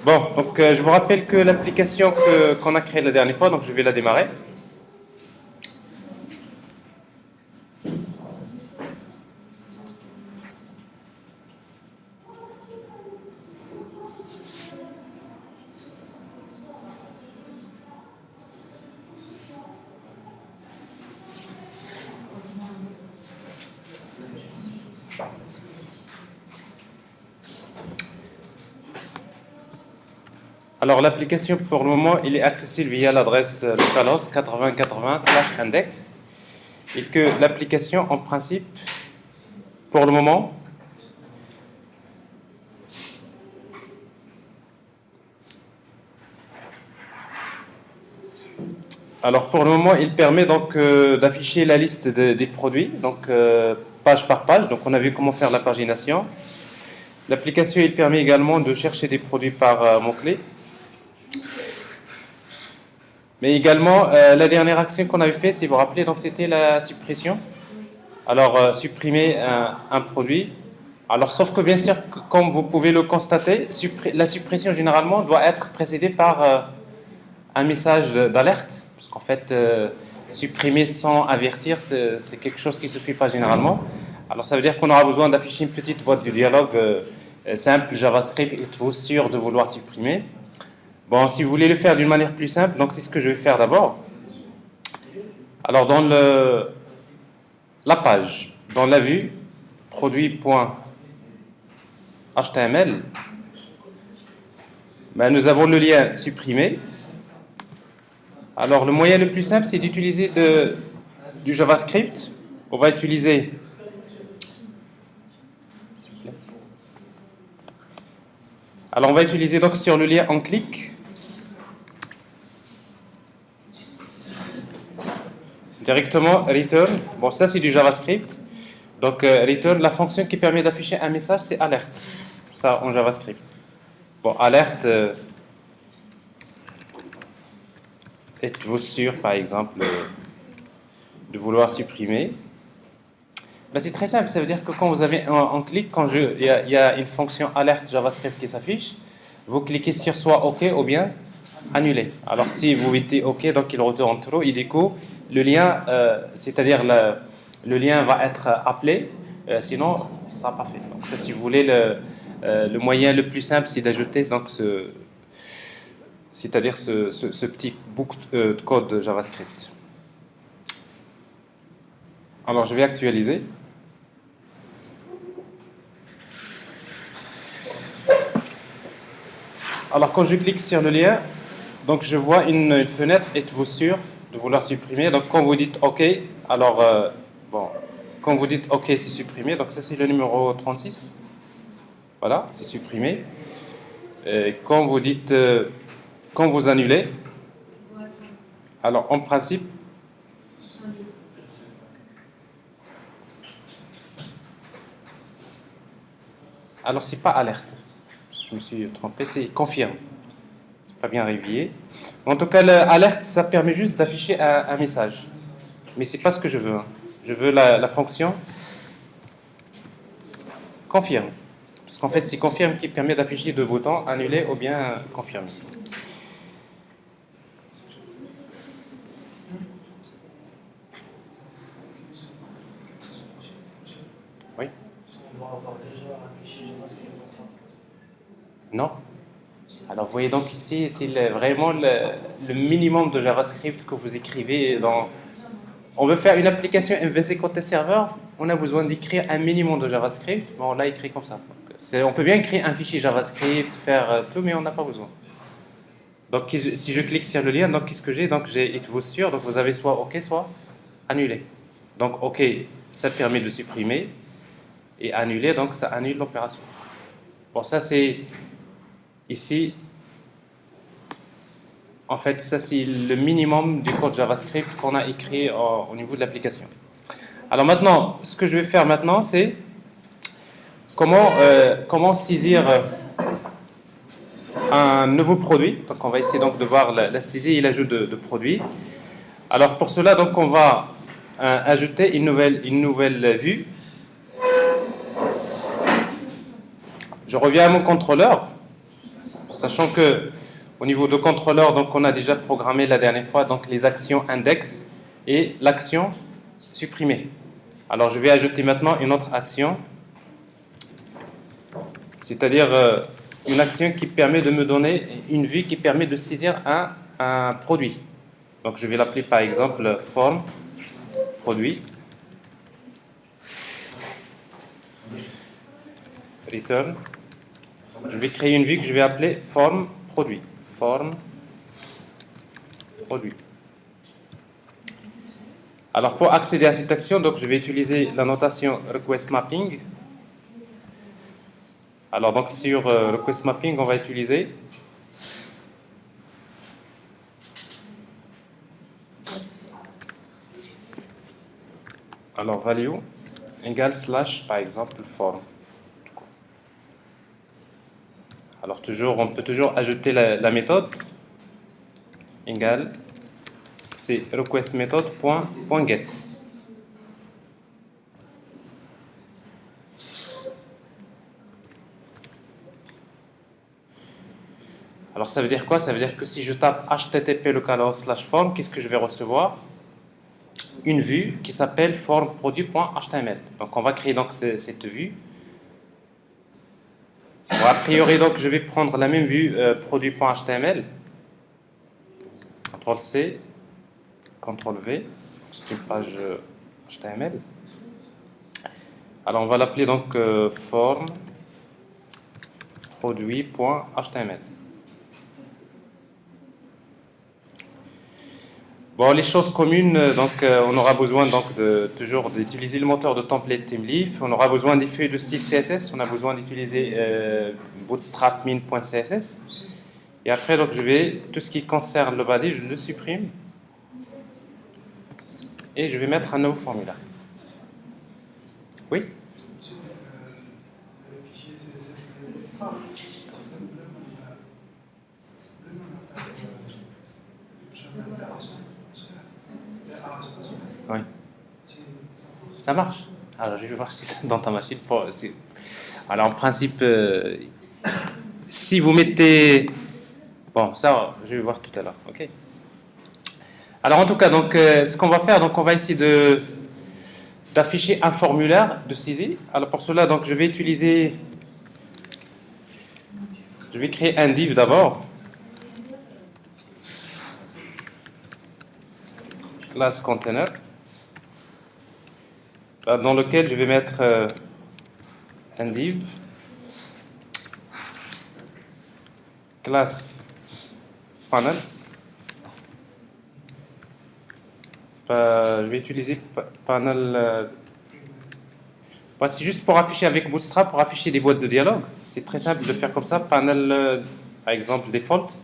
Bon, donc je vous rappelle que l'application qu'on a créée la dernière fois, donc je vais la démarrer. Alors l'application pour le moment, il est accessible via l'adresse localhost 8080/index et que l'application en principe, pour le moment, alors pour le moment, il permet donc d'afficher la liste des produits, donc page par page. Donc on a vu comment faire la pagination. L'application, il permet également de chercher des produits par mots-clés. Mais également, la dernière action qu'on avait fait, si vous vous rappelez, donc c'était la suppression. Alors, supprimer un produit. Alors, sauf que bien sûr, comme vous pouvez le constater, la suppression généralement doit être précédée par un message d'alerte. Parce qu'en fait, supprimer sans avertir, c'est quelque chose qui ne se fait pas généralement. Alors, ça veut dire qu'on aura besoin d'afficher une petite boîte de dialogue simple JavaScript. Êtes-vous sûr de vouloir supprimer? Bon, si vous voulez le faire d'une manière plus simple, donc c'est ce que je vais faire d'abord. Alors, dans la page, dans la vue, produit.html, ben, nous avons le lien supprimé. Alors, le moyen le plus simple, c'est d'utiliser du JavaScript. On va utiliser alors, on va utiliser donc sur le lien, on clique. Directement, return. Bon, ça, c'est du JavaScript. Donc, return, la fonction qui permet d'afficher un message, c'est alerte. Ça, en JavaScript. Bon, alerte. Êtes-vous sûr, par exemple, de vouloir supprimer? Ben, c'est très simple. Ça veut dire que quand vous avez un clic, il y a une fonction alerte JavaScript qui s'affiche, vous cliquez sur soit OK ou bien annuler. Alors, si vous mettez OK, donc il retourne true, et du coup, le lien, c'est-à-dire le lien va être appelé, sinon, ça ne sera pas fait. Donc, ça, si vous voulez, le moyen le plus simple, c'est d'ajouter donc, c'est-à-dire ce petit bout de code JavaScript. Alors, je vais actualiser. Alors, quand je clique sur le lien, donc je vois une fenêtre. Êtes-vous sûr de vouloir supprimer? Donc, quand vous dites OK, alors, bon, quand vous dites OK, c'est supprimé. Donc, ça, c'est le numéro 36. Voilà, c'est supprimé. Et quand vous dites, quand vous annulez, alors, en principe, alors, c'est pas alerte. Je me suis trompé, c'est confirme. C'est pas bien réveillé. En tout cas, l'alerte, ça permet juste d'afficher un message. Mais c'est pas ce que je veux. Hein. Je veux la fonction confirme. Parce qu'en fait, c'est confirme qui permet d'afficher deux boutons, annuler ou bien confirmer. Oui? On doit avoir déjà affiché JavaScript. Non? Alors, vous voyez donc ici, c'est vraiment le minimum de JavaScript que vous écrivez dans... On veut faire une application MVC côté serveur, on a besoin d'écrire un minimum de JavaScript, mais on l'a écrit comme ça. On peut bien créer un fichier JavaScript, faire tout, mais on n'a pas besoin. Donc, si je clique sur le lien, donc qu'est-ce que j'ai? Donc, êtes-vous sûr? Donc, vous avez soit OK, soit annulé. Donc, OK, ça permet de supprimer, et annuler, donc ça annule l'opération. Bon, ça c'est ici. En fait, ça c'est le minimum du code JavaScript qu'on a écrit au niveau de l'application. Alors maintenant, ce que je vais faire maintenant, c'est comment saisir un nouveau produit. Donc on va essayer donc de voir la saisie et l'ajout de produits. Alors pour cela, donc on va ajouter une nouvelle vue. Je reviens à mon contrôleur. Sachant que au niveau de contrôleur, donc on a déjà programmé la dernière fois donc les actions index et l'action supprimée. Alors je vais ajouter maintenant une autre action, c'est-à-dire une action qui permet de me donner une vue qui permet de saisir un produit. Donc je vais l'appeler par exemple form produit return. Je vais créer une vue que je vais appeler form produit. Form produit. Alors pour accéder à cette action, donc je vais utiliser la notation request mapping. Alors donc sur request mapping, on va utiliser alors value égale slash par exemple form. Alors on peut toujours ajouter la méthode égale c'est request method point get. Alors ça veut dire quoi? Ça veut dire que si je tape http localhost/form, qu'est-ce que je vais recevoir? Une vue qui s'appelle form-produit.html. Donc on va créer donc cette vue. Bon, a priori donc je vais prendre la même vue produit.html. CTRL-C, CTRL-V. C'est une page HTML. Alors on va l'appeler donc form produit.html. Bon, les choses communes, donc on aura besoin donc toujours d'utiliser le moteur de template ThemeLeaf. On aura besoin des feuilles de style CSS. On a besoin d'utiliser bootstrap min.css. Et après donc tout ce qui concerne le body, je le supprime et je vais mettre un nouveau formulaire. Oui. Oui. Ça marche. Alors, je vais voir si c'est dans ta machine. Alors, en principe, si vous mettez... Bon, ça, je vais voir tout à l'heure. OK. Alors, en tout cas, donc, ce qu'on va faire, donc, on va essayer d'afficher un formulaire de saisie. Alors, pour cela, donc, je vais créer un div d'abord. Class container. Dans lequel je vais mettre un div class panel. Je vais utiliser panel. C'est juste pour afficher avec Bootstrap, pour afficher des boîtes de dialogue. C'est très simple de faire comme ça. Panel, par exemple, default.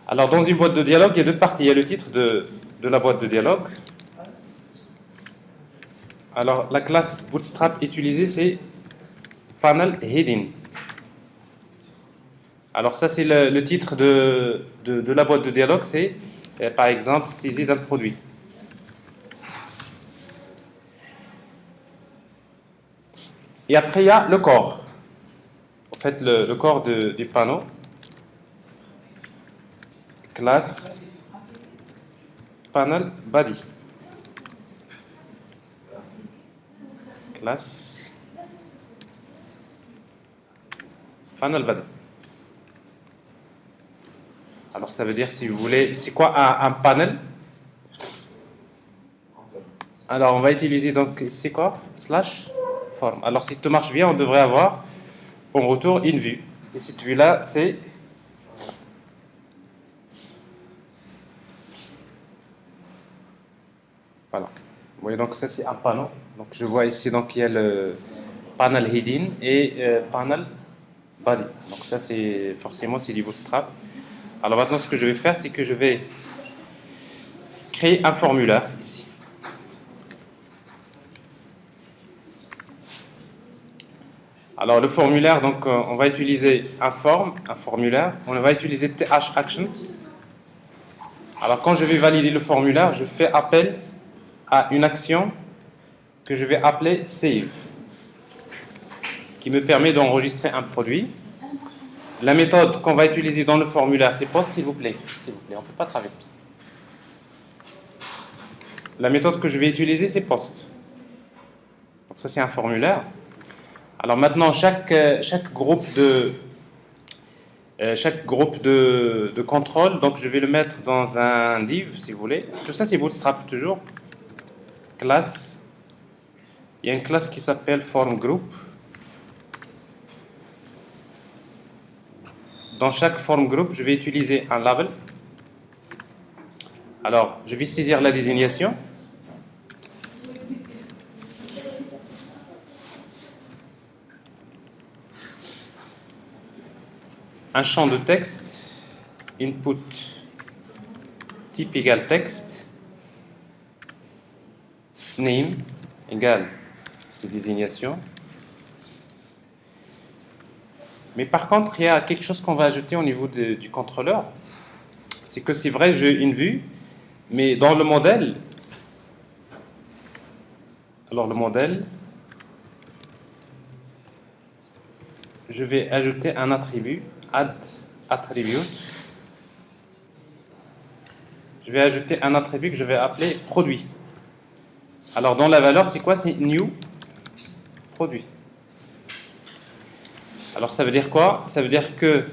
Alors, dans une boîte de dialogue, il y a deux parties. Il y a le titre de la boîte de dialogue. Alors, la classe Bootstrap utilisée, c'est panel heading. Alors, ça, c'est le titre de la boîte de dialogue. C'est, par exemple, saisie d'un produit. Et après, il y a le corps. En fait, le corps du panneau. Classe panel body. Classe panel body. Alors ça veut dire, si vous voulez, c'est quoi un panel? Alors on va utiliser donc c'est quoi? Slash form. Alors si tout marche bien, on devrait avoir en retour une vue. Et cette vue là, c'est voilà. Vous voyez, donc ça c'est un panneau. Donc je vois ici donc il y a le panel heading et panel body. Donc ça c'est forcément c'est du Bootstrap. Alors maintenant ce que je vais faire, c'est que je vais créer un formulaire ici. Alors le formulaire, donc on va utiliser un formulaire. On va utiliser TH-action. Alors quand je vais valider le formulaire, je fais appel à une action que je vais appeler save. qui me permet d'enregistrer un produit. La méthode qu'on va utiliser dans le formulaire, c'est POST, s'il vous plaît. S'il vous plaît, on ne peut pas travailler comme ça. La méthode que je vais utiliser, c'est POST. Donc ça, c'est un formulaire. Alors maintenant, chaque groupe de contrôle, donc je vais le mettre dans un div, si vous voulez. Tout ça, c'est Bootstrap toujours. Classe. Il y a une classe qui s'appelle formGroup. Dans chaque formGroup, je vais utiliser un label. Alors, je vais saisir la désignation. Un champ de texte, input type égale texte, name égale ces désignations. Mais par contre, il y a quelque chose qu'on va ajouter au niveau du contrôleur. C'est que c'est vrai, j'ai une vue, mais dans le modèle, alors le modèle, je vais ajouter un attribut, add attribute. Je vais ajouter un attribut que je vais appeler produit. Alors dans la valeur, c'est quoi? C'est new produit. Alors ça veut dire quoi? Ça veut dire que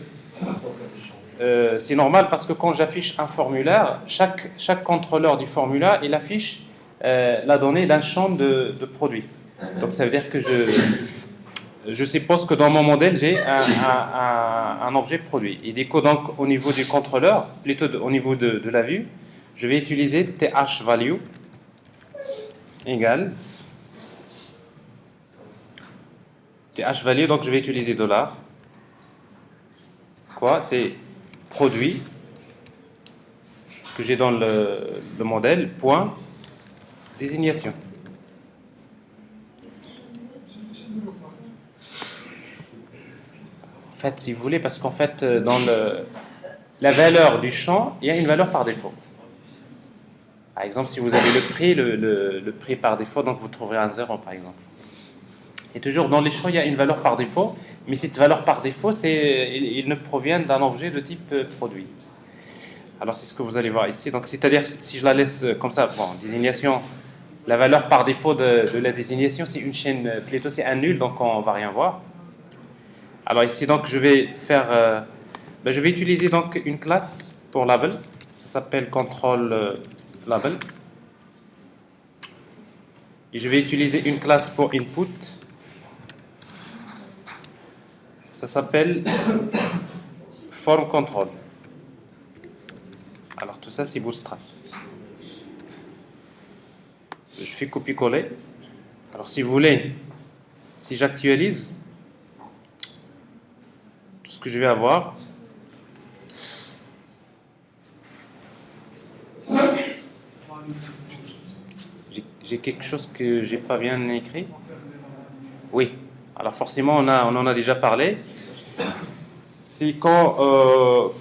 c'est normal parce que quand j'affiche un formulaire, chaque contrôleur du formulaire, il affiche la donnée d'un champ de produit. Donc ça veut dire que je suppose que dans mon modèle, j'ai un objet produit. Et du coup, donc, au niveau du contrôleur, plutôt au niveau de la vue, je vais utiliser thValue égale thValue, donc je vais utiliser $. Quoi? C'est produit que j'ai dans le modèle, point, désignation. En fait, si vous voulez, parce qu'en fait, dans la valeur du champ, il y a une valeur par défaut. Par exemple, si vous avez le prix, le prix par défaut, donc vous trouverez un 0, par exemple. Et toujours dans les champs, il y a une valeur par défaut, mais cette valeur par défaut, il ne provient d'un objet de type produit. Alors, c'est ce que vous allez voir ici. Donc, c'est-à-dire, si je la laisse comme ça, bon, désignation, la valeur par défaut de la désignation, c'est une chaîne, plutôt c'est un nul, donc on ne va rien voir. Alors ici, donc, je vais faire, je vais utiliser donc une classe pour label. Ça s'appelle control label. Et je vais utiliser une classe pour input. Ça s'appelle form control. Alors tout ça, c'est Bootstrap. Je fais copier-coller. Alors si vous voulez, si j'actualise, tout ce que je vais avoir, j'ai quelque chose que j'ai pas bien écrit. Oui. Alors forcément, on en a déjà parlé. C'est quand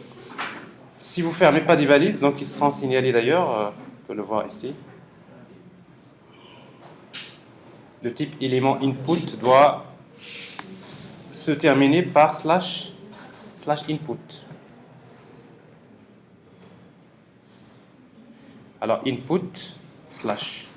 si vous fermez pas des balises, donc ils seront signalés d'ailleurs, on peut le voir ici. Le type élément input doit se terminer par slash input. Alors input slash.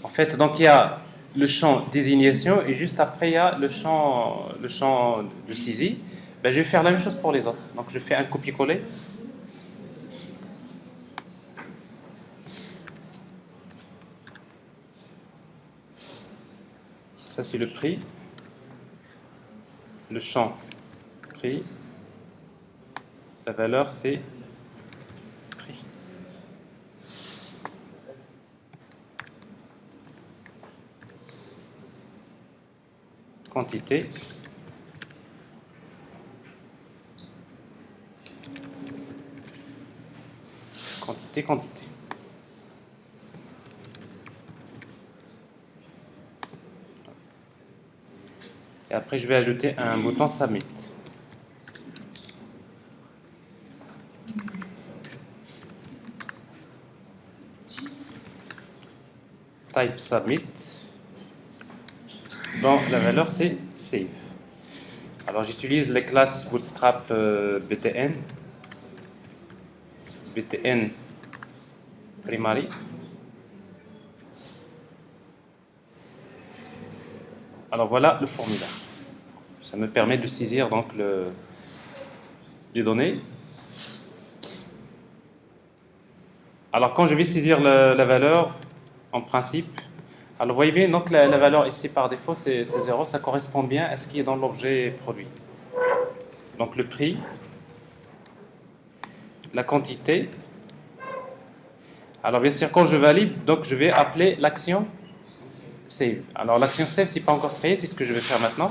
En fait, donc il y a le champ désignation et juste après il y a le champ de saisie. Je vais faire la même chose pour les autres. Donc je fais un copier-coller. Ça c'est le prix. Le champ prix. La valeur c'est prix. Quantité. Quantité. Et après, je vais ajouter un bouton Submit. type submit. Donc la valeur c'est save. Alors j'utilise les classes Bootstrap btn, btn primary. Alors voilà le formulaire. Ça me permet de saisir donc les données. Alors quand je vais saisir la valeur, en principe, alors vous voyez bien donc la valeur ici par défaut c'est 0, ça correspond bien à ce qui est dans l'objet produit. Donc le prix, la quantité. Alors bien sûr quand je valide, donc je vais appeler l'action save. Alors l'action save c'est pas encore créé, c'est ce que je vais faire maintenant.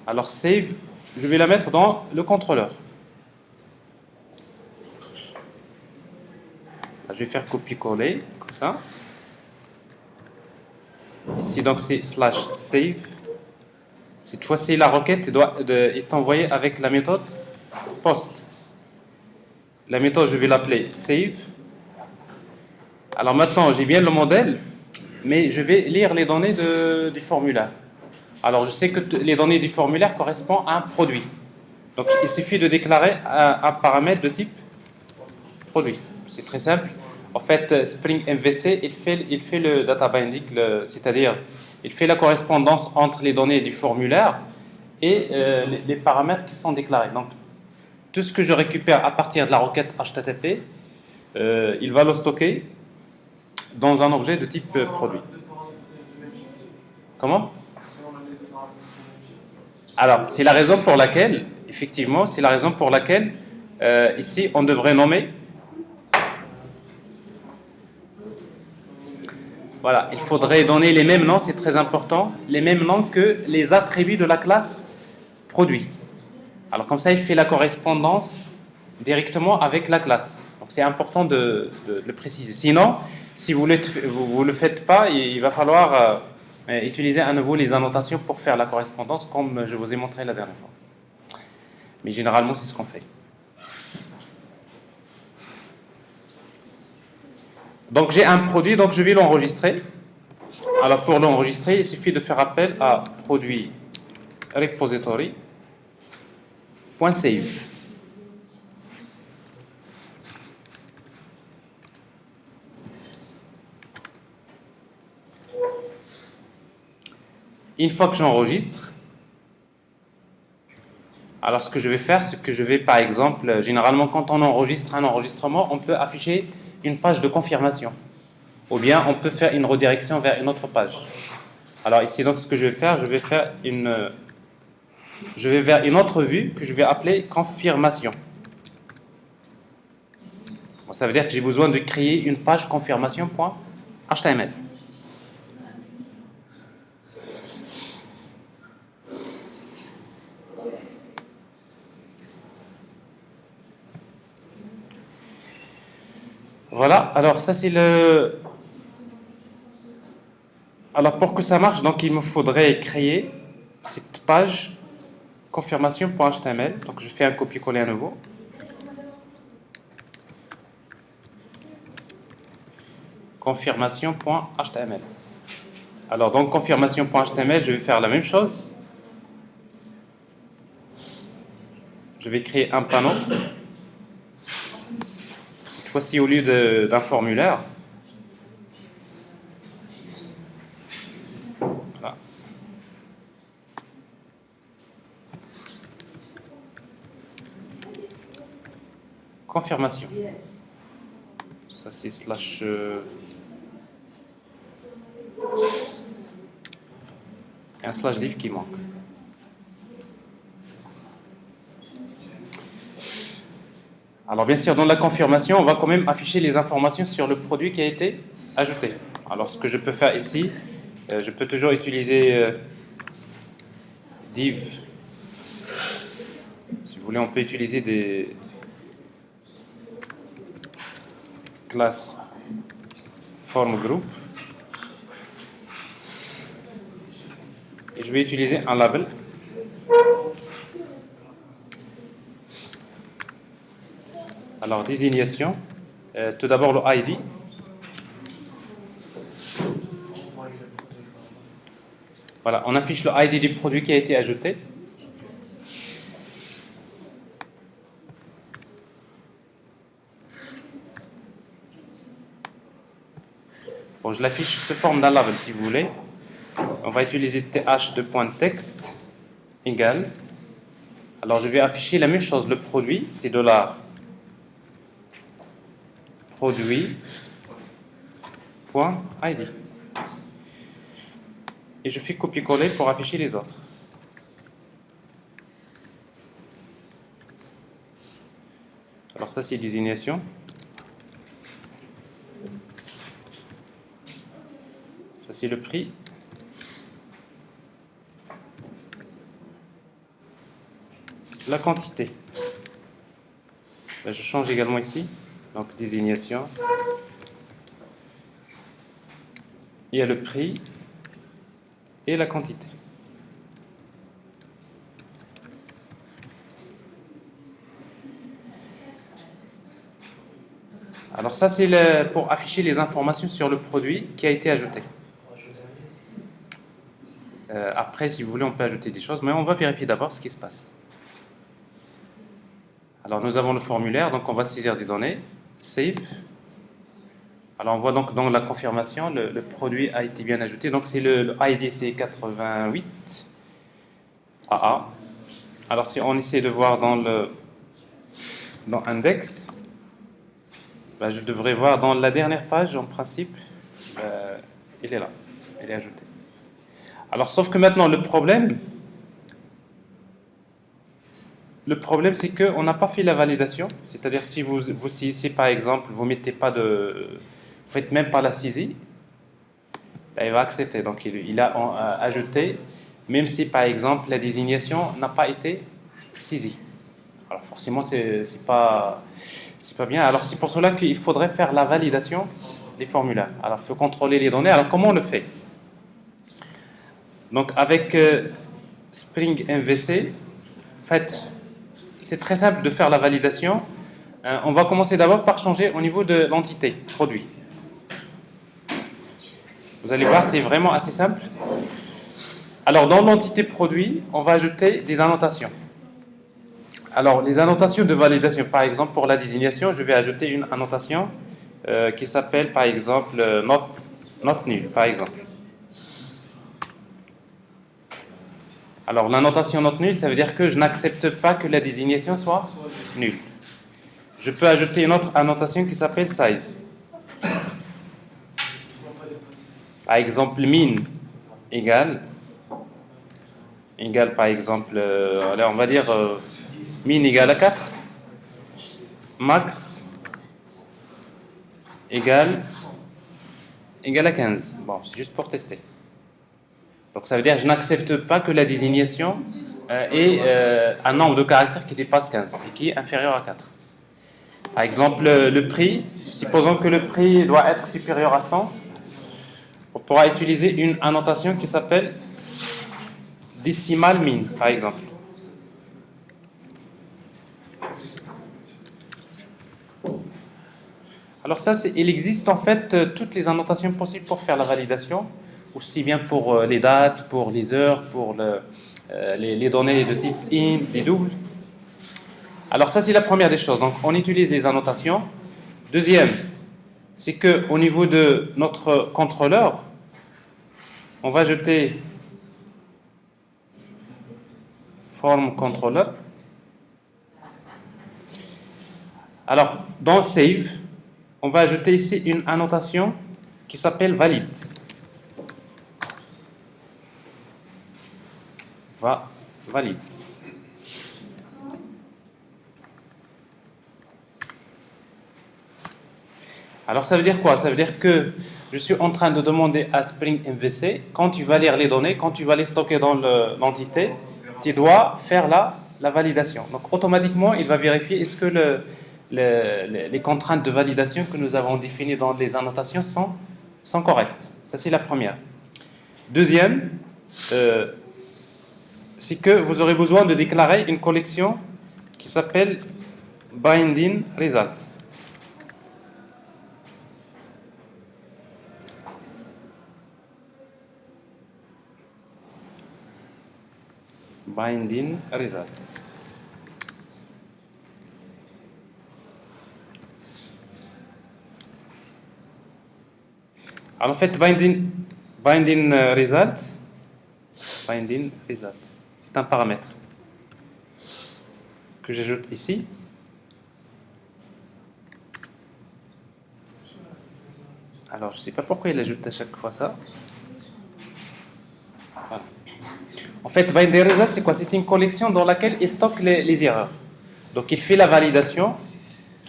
Alors save, je vais la mettre dans le contrôleur. Je vais faire copier-coller comme ça. Ici donc c'est /save. Cette fois-ci la requête est envoyée avec la méthode post. La méthode je vais l'appeler save. Alors maintenant j'ai bien le modèle, mais je vais lire les données du formulaire. Alors je sais que les données du formulaire correspondent à un produit. Donc il suffit de déclarer un paramètre de type produit. C'est très simple. En fait, Spring MVC, il fait le data binding, c'est-à-dire il fait la correspondance entre les données du formulaire et les paramètres qui sont déclarés. Donc tout ce que je récupère à partir de la requête HTTP, il va le stocker dans un objet de type produit. Comment? Alors, c'est la raison pour laquelle, effectivement, c'est la raison pour laquelle ici on devrait nommer. Voilà, il faudrait donner les mêmes noms, c'est très important, les mêmes noms que les attributs de la classe produit. Alors comme ça, il fait la correspondance directement avec la classe. Donc c'est important de le préciser. Sinon, si vous ne le faites pas, il va falloir utiliser à nouveau les annotations pour faire la correspondance, comme je vous ai montré la dernière fois. Mais généralement, c'est ce qu'on fait. Donc j'ai un produit, donc je vais l'enregistrer. Alors pour l'enregistrer, il suffit de faire appel à produit repository.save. Une fois que j'enregistre, alors ce que je vais faire, c'est que je vais par exemple, généralement quand on enregistre un enregistrement, on peut afficher une page de confirmation. Ou bien on peut faire une redirection vers une autre page. Alors ici donc ce que je vais faire, je vais vers une autre vue que je vais appeler confirmation. Bon, ça veut dire que j'ai besoin de créer une page confirmation.html. Voilà, alors ça c'est le... Alors pour que ça marche, donc il me faudrait créer cette page confirmation.html. Donc je fais un copier-coller à nouveau. Confirmation.html. Alors donc confirmation.html, je vais faire la même chose. Je vais créer un panneau. Cette fois-ci au lieu d'un formulaire. Voilà. Confirmation. Ça c'est slash... un slash div qui manque. Alors bien sûr, dans la confirmation, on va quand même afficher les informations sur le produit qui a été ajouté. Alors ce que je peux faire ici, je peux toujours utiliser div. Si vous voulez, on peut utiliser des classes form group. Et je vais utiliser un label. Alors, désignation. Tout d'abord, le ID. Voilà, on affiche le ID du produit qui a été ajouté. Bon, je l'affiche sous forme d'un label si vous voulez. On va utiliser th2.text égale. Alors je vais afficher la même chose. Le produit, c'est $produit.id. Et je fais copier-coller pour afficher les autres. Alors ça c'est désignation. Ça c'est le prix. La quantité. Là, je change également ici. Donc désignation. Il y a le prix et la quantité. Alors ça c'est pour afficher les informations sur le produit qui a été ajouté. Après, si vous voulez, on peut ajouter des choses, mais on va vérifier d'abord ce qui se passe. Alors, nous avons le formulaire, donc on va saisir des données. Save. Alors, on voit donc dans la confirmation, le produit a été bien ajouté. Donc, c'est le ID, c'est 88 AA. Alors, si on essaie de voir dans index, ben, je devrais voir dans la dernière page, en principe, il est là, il est ajouté. Alors, sauf que maintenant, le problème, c'est qu'on n'a pas fait la validation. C'est-à-dire, si vous saisissez, par exemple, vous faites même pas la saisie, ben, il va accepter. Donc, il a ajouté, même si, par exemple, la désignation n'a pas été saisie. Alors, forcément, c'est pas bien. Alors, c'est pour cela qu'il faudrait faire la validation des formulaires. Alors, il faut contrôler les données. Alors, comment on le fait? Donc, avec Spring MVC, en fait, c'est très simple de faire la validation. On va commencer d'abord par changer au niveau de l'entité produit. Vous allez voir, c'est vraiment assez simple. Alors, dans l'entité produit, on va ajouter des annotations. Alors, les annotations de validation, par exemple, pour la désignation, je vais ajouter une annotation qui s'appelle, par exemple, not nul, par exemple. Alors, l'annotation not nulle, ça veut dire que je n'accepte pas que la désignation soit nulle. Je peux ajouter une autre annotation qui s'appelle size. Par exemple, min égale, par exemple, allez, on va dire min égale à 4, max égale à 15. Bon, c'est juste pour tester. Donc ça veut dire que je n'accepte pas que la désignation ait un nombre de caractères qui dépasse 15 et qui est inférieur à 4. Par exemple, le prix, supposons que le prix doit être supérieur à 100, on pourra utiliser une annotation qui s'appelle decimal min, par exemple. Alors ça, il existe en fait toutes les annotations possibles pour faire la validation, aussi bien pour les dates, pour les heures, pour les données de type int, des doubles. Alors ça, c'est la première des choses. Donc, on utilise les annotations. Deuxième, c'est qu'au niveau de notre contrôleur, on va jeter form controller. Alors, dans save, on va ajouter ici une annotation qui s'appelle valide. Valide. Alors ça veut dire quoi? Ça veut dire que je suis en train de demander à Spring MVC, quand tu vas lire les données, quand tu vas les stocker dans l'entité, tu dois faire la validation. Donc automatiquement, il va vérifier est-ce que les contraintes de validation que nous avons définies dans les annotations sont correctes. Ça, c'est la première. Deuxième, c'est que vous aurez besoin de déclarer une collection qui s'appelle binding result. binding result. Alors en fait, binding result, c'est un paramètre que j'ajoute ici. Alors je ne sais pas pourquoi il ajoute à chaque fois ça. Voilà. En fait, binding result, c'est quoi? C'est une collection dans laquelle il stocke les erreurs. Donc il fait la validation,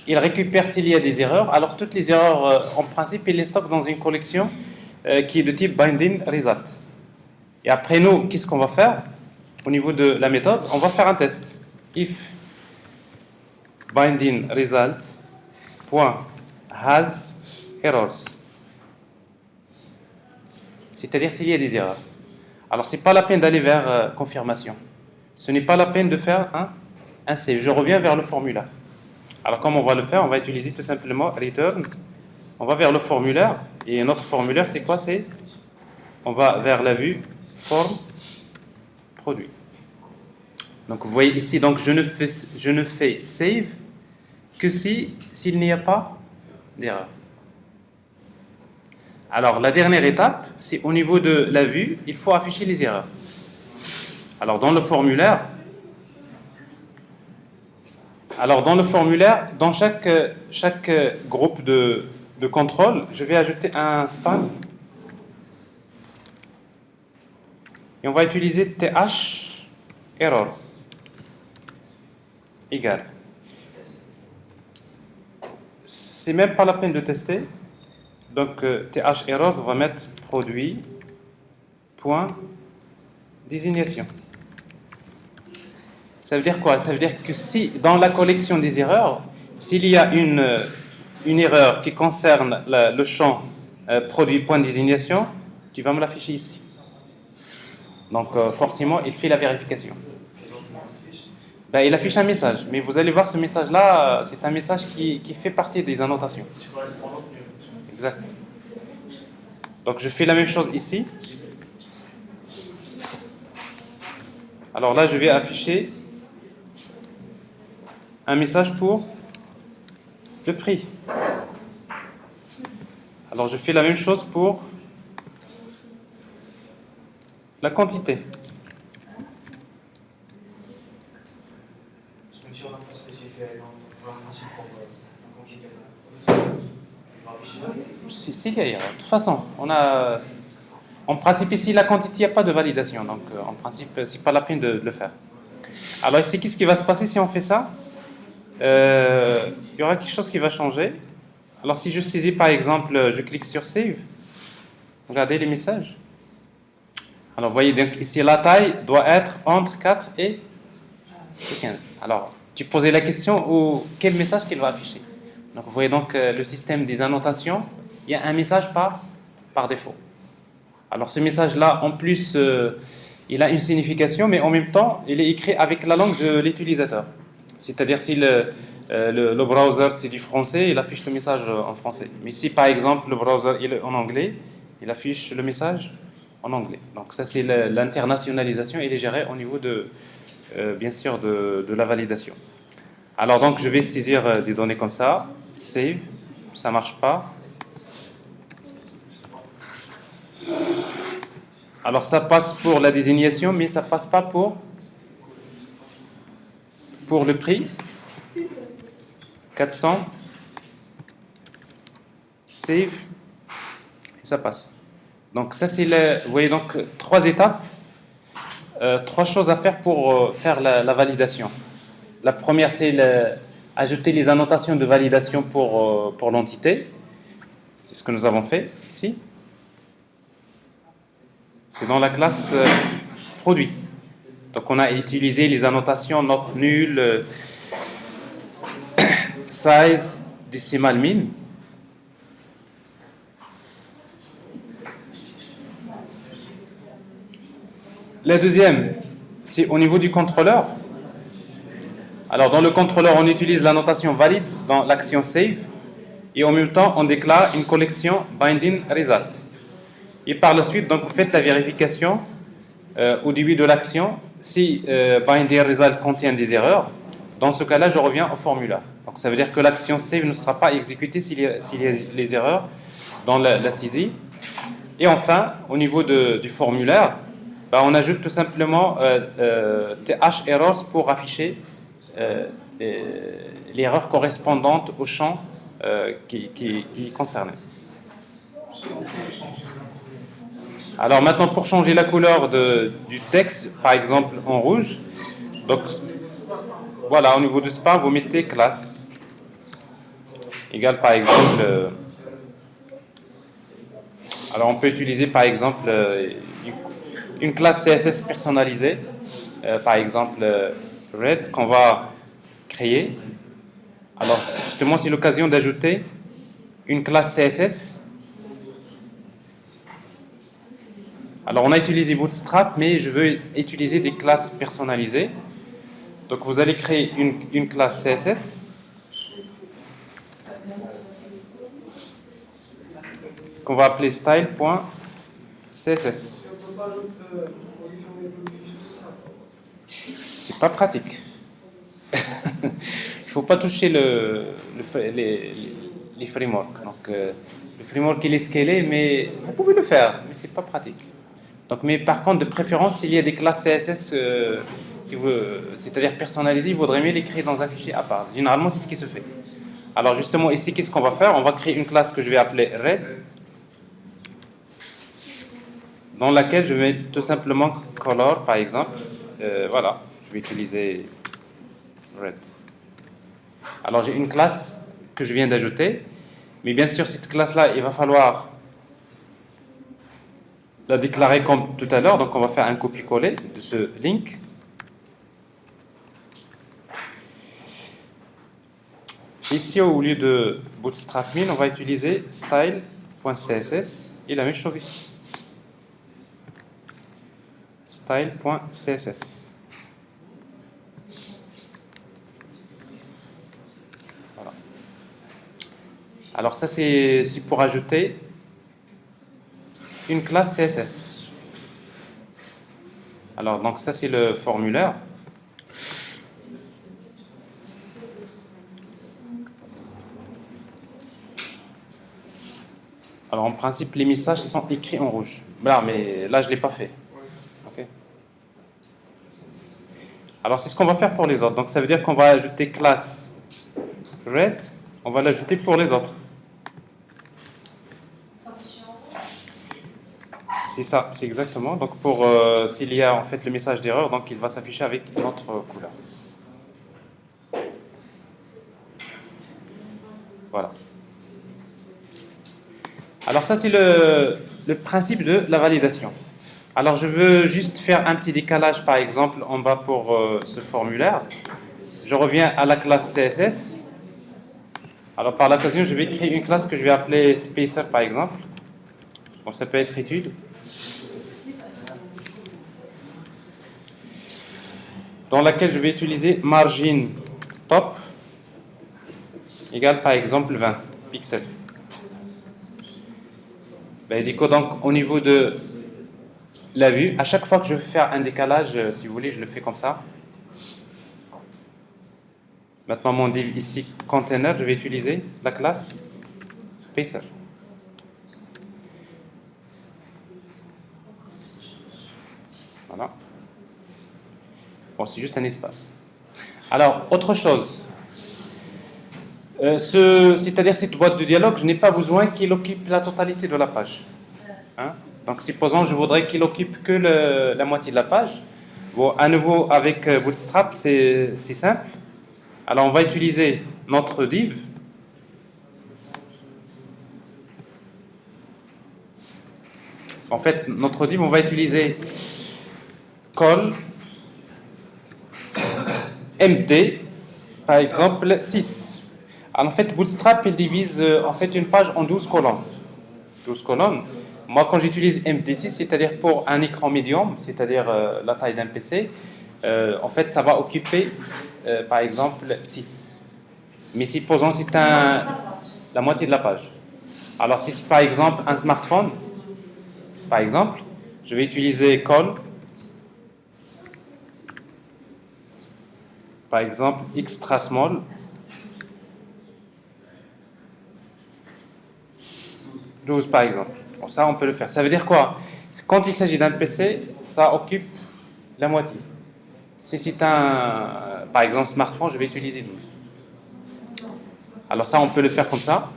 il récupère s'il y a des erreurs. Alors toutes les erreurs, en principe, il les stocke dans une collection qui est de type binding result. Et après nous, qu'est-ce qu'on va faire? Au niveau de la méthode, on va faire un test. If binding result point has errors, c'est-à-dire s'il y a des erreurs. Alors c'est pas la peine d'aller vers confirmation. Ce n'est pas la peine de faire un save. Je reviens vers le formulaire. Alors comme on va le faire, on va utiliser tout simplement return. On va vers le formulaire. Et notre formulaire, c'est quoi? On va vers la vue forme produit. Donc vous voyez ici, donc je ne fais save que s'il n'y a pas d'erreur. Alors la dernière étape, c'est au niveau de la vue, il faut afficher les erreurs. Alors dans le formulaire, dans chaque groupe de contrôle, je vais ajouter un span. Et on va utiliser th errors égal. C'est même pas la peine de tester. Donc th errors, on va mettre produit point désignation. Ça veut dire quoi? Ça veut dire que si dans la collection des erreurs, s'il y a une erreur qui concerne le champ produit point désignation, tu vas me l'afficher ici. Donc forcément, il fait la vérification. Ben, il affiche un message, mais vous allez voir ce message-là, c'est un message qui fait partie des annotations. Exact. Donc je fais la même chose ici. Alors là, je vais afficher un message pour le prix. Alors je fais la même chose pour la quantité. S'il y a erreur. De toute façon, en principe ici la quantité, il n'y a pas de validation, donc en principe c'est pas la peine de le faire. Alors ici, qu'est-ce qui va se passer si on fait ça? Il y aura quelque chose qui va changer. Alors si je saisis par exemple, je clique sur Save, regardez les messages. Alors vous voyez donc ici la taille doit être entre 4 et 15. Alors tu posais la question ou quel message qu'il va afficher. Donc vous voyez donc le système des annotations, il y a un message par défaut. Alors ce message-là, en plus, il a une signification, mais en même temps, il est écrit avec la langue de l'utilisateur. C'est-à-dire si le browser c'est du français, il affiche le message en français. Mais si par exemple le browser il est en anglais, il affiche le message en anglais. Donc ça c'est l'internationalisation, il est géré au niveau bien sûr de la validation. Alors donc je vais saisir des données comme ça, save, ça marche pas. Alors ça passe pour la désignation, mais ça passe pas pour le prix. 400, save, et ça passe. Donc ça c'est vous voyez donc 3 étapes, 3 choses à faire pour faire la validation. La première c'est ajouter les annotations de validation pour l'entité. C'est ce que nous avons fait ici. C'est dans la classe produit. Donc on a utilisé les annotations note nulle, size, decimal min. La deuxième, c'est au niveau du contrôleur. Alors dans le contrôleur, on utilise la notation valide dans l'action save et en même temps, on déclare une collection binding result. Et par la suite, donc vous faites la vérification au début de l'action si binder result contient des erreurs, dans ce cas-là, je reviens au formulaire. Donc ça veut dire que l'action save ne sera pas exécutée s'il y a les erreurs dans la saisie. Et enfin, au niveau du formulaire, on ajoute tout simplement th errors pour afficher l'erreur correspondante au champ qui est concerné. Alors maintenant, pour changer la couleur du texte, par exemple en rouge, donc voilà, au niveau du span, vous mettez classe égale par exemple. Alors on peut utiliser par exemple une classe CSS personnalisée, par exemple red qu'on va créer. Alors justement, c'est l'occasion d'ajouter une classe CSS. Alors on a utilisé Bootstrap, mais je veux utiliser des classes personnalisées. Donc vous allez créer une classe CSS. Qu'on va appeler style.css. C'est pas pratique. Il faut pas toucher les frameworks. Donc le framework il est scalé, mais vous pouvez le faire, mais c'est pas pratique. Donc, mais par contre, de préférence, s'il y a des classes CSS c'est-à-dire personnalisées, il vaudrait mieux les créer dans un fichier à part. Généralement, c'est ce qui se fait. Alors justement, ici, qu'est-ce qu'on va faire? On va créer une classe que je vais appeler red, dans laquelle je vais tout simplement color, par exemple. Voilà, je vais utiliser red. Alors j'ai une classe que je viens d'ajouter, mais bien sûr cette classe-là, il va falloir la déclarer comme tout à l'heure, donc on va faire un copier-coller de ce link. Ici, au lieu de Bootstrap min, on va utiliser style.css et la même chose ici. Style.css. Voilà. Alors ça, c'est pour ajouter une classe CSS. Alors, donc ça, c'est le formulaire. Alors, en principe, les messages sont écrits en rouge. Là, mais là, je ne l'ai pas fait. Okay. Alors, c'est ce qu'on va faire pour les autres. Donc, ça veut dire qu'on va ajouter classe red. On va l'ajouter pour les autres. C'est ça, c'est exactement. Donc, pour s'il y a en fait le message d'erreur, donc il va s'afficher avec une autre couleur. Voilà. Alors ça, c'est le principe de la validation. Alors je veux juste faire un petit décalage, par exemple, en bas pour ce formulaire. Je reviens à la classe CSS. Alors par l'occasion, je vais créer une classe que je vais appeler spacer, par exemple. Bon, ça peut être étude. Dans laquelle je vais utiliser margin top égale, par exemple, 20 pixels. Du coup, donc, au niveau de la vue, à chaque fois que je veux faire un décalage, si vous voulez, je le fais comme ça. Maintenant, mon div ici, container, je vais utiliser la classe spacer. Voilà. Bon, c'est juste un espace. Alors, autre chose. C'est-à-dire cette boîte de dialogue, je n'ai pas besoin qu'il occupe la totalité de la page. Hein? Donc, supposons je voudrais qu'il occupe que la moitié de la page. Bon, à nouveau, avec Bootstrap, c'est simple. Alors, on va utiliser notre div. En fait, notre div, on va utiliser call MD, par exemple, 6. Alors, en fait, Bootstrap, il divise en fait une page en 12 colonnes. 12 colonnes. Moi, quand j'utilise MD6, c'est-à-dire pour un écran médium, c'est-à-dire la taille d'un PC, en fait, ça va occuper, par exemple, 6. Mais supposons que c'est la moitié de la page. Alors, si c'est par exemple un smartphone, par exemple, je vais utiliser call par exemple, extra small. « 12 par exemple. Bon, ça, on peut le faire. Ça veut dire quoi? Quand il s'agit d'un PC, ça occupe la moitié. Si c'est un, par exemple, smartphone, je vais utiliser 12. Alors ça, on peut le faire comme ça.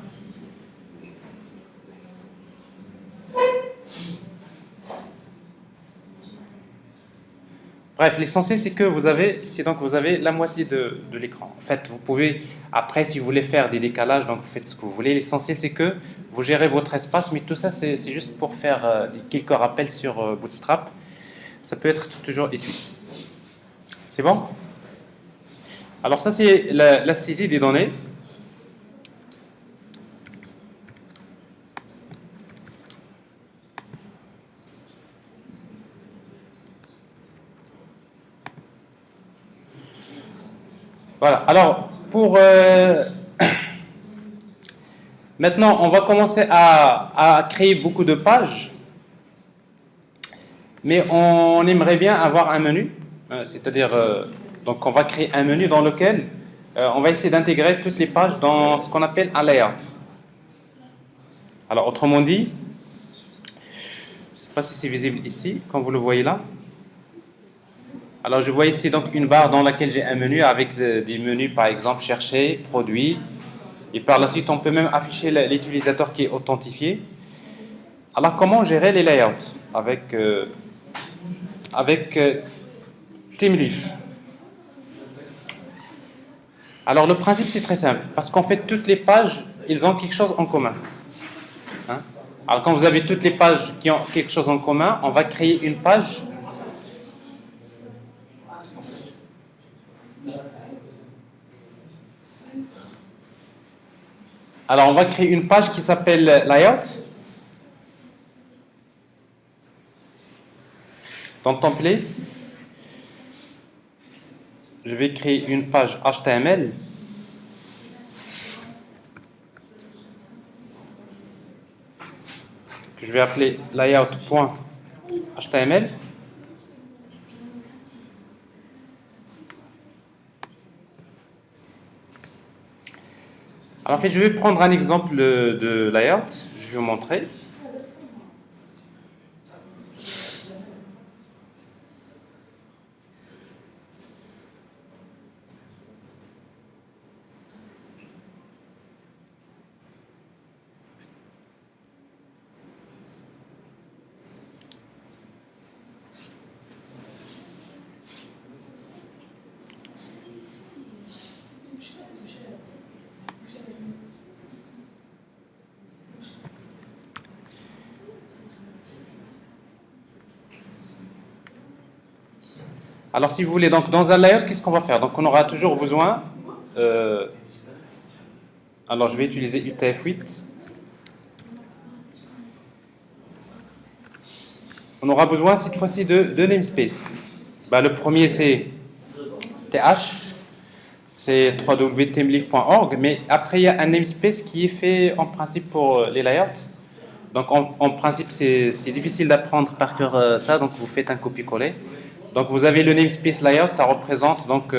Bref, l'essentiel, c'est que vous avez, ici, donc, vous avez la moitié de l'écran. En fait, vous pouvez, après, si vous voulez faire des décalages, donc vous faites ce que vous voulez. L'essentiel, c'est que vous gérez votre espace, mais tout ça, c'est juste pour faire quelques rappels sur Bootstrap. Ça peut être toujours utile. C'est bon? Alors ça, c'est la saisie des données. Voilà. Alors, pour maintenant, on va commencer à créer beaucoup de pages, mais on aimerait bien avoir un menu, c'est-à-dire, donc on va créer un menu dans lequel on va essayer d'intégrer toutes les pages dans ce qu'on appelle un layout. Alors, autrement dit, je ne sais pas si c'est visible ici, comme vous le voyez là. Alors, je vois ici donc une barre dans laquelle j'ai un menu avec des menus, par exemple, chercher, produit. Et par la suite, on peut même afficher l'utilisateur qui est authentifié. Alors, comment gérer les layouts avec ThemeLeaf? Alors, le principe, c'est très simple. Parce qu'en fait, toutes les pages, ils ont quelque chose en commun. Hein? Alors, quand vous avez toutes les pages qui ont quelque chose en commun, on va créer une page. Alors, on va créer une page qui s'appelle Layout. Dans Template, je vais créer une page HTML. Que je vais appeler layout.html. Alors en fait, je vais prendre un exemple de layout, je vais vous montrer. Alors si vous voulez, donc dans un layout, qu'est-ce qu'on va faire? Donc on aura toujours besoin, alors je vais utiliser UTF-8. On aura besoin cette fois-ci de namespace. Le premier c'est TH, c'est www.themeleaf.org, mais après il y a un namespace qui est fait en principe pour les layouts. Donc en principe c'est difficile d'apprendre par cœur ça, donc vous faites un copier-coller. Donc vous avez le namespace layout, ça représente donc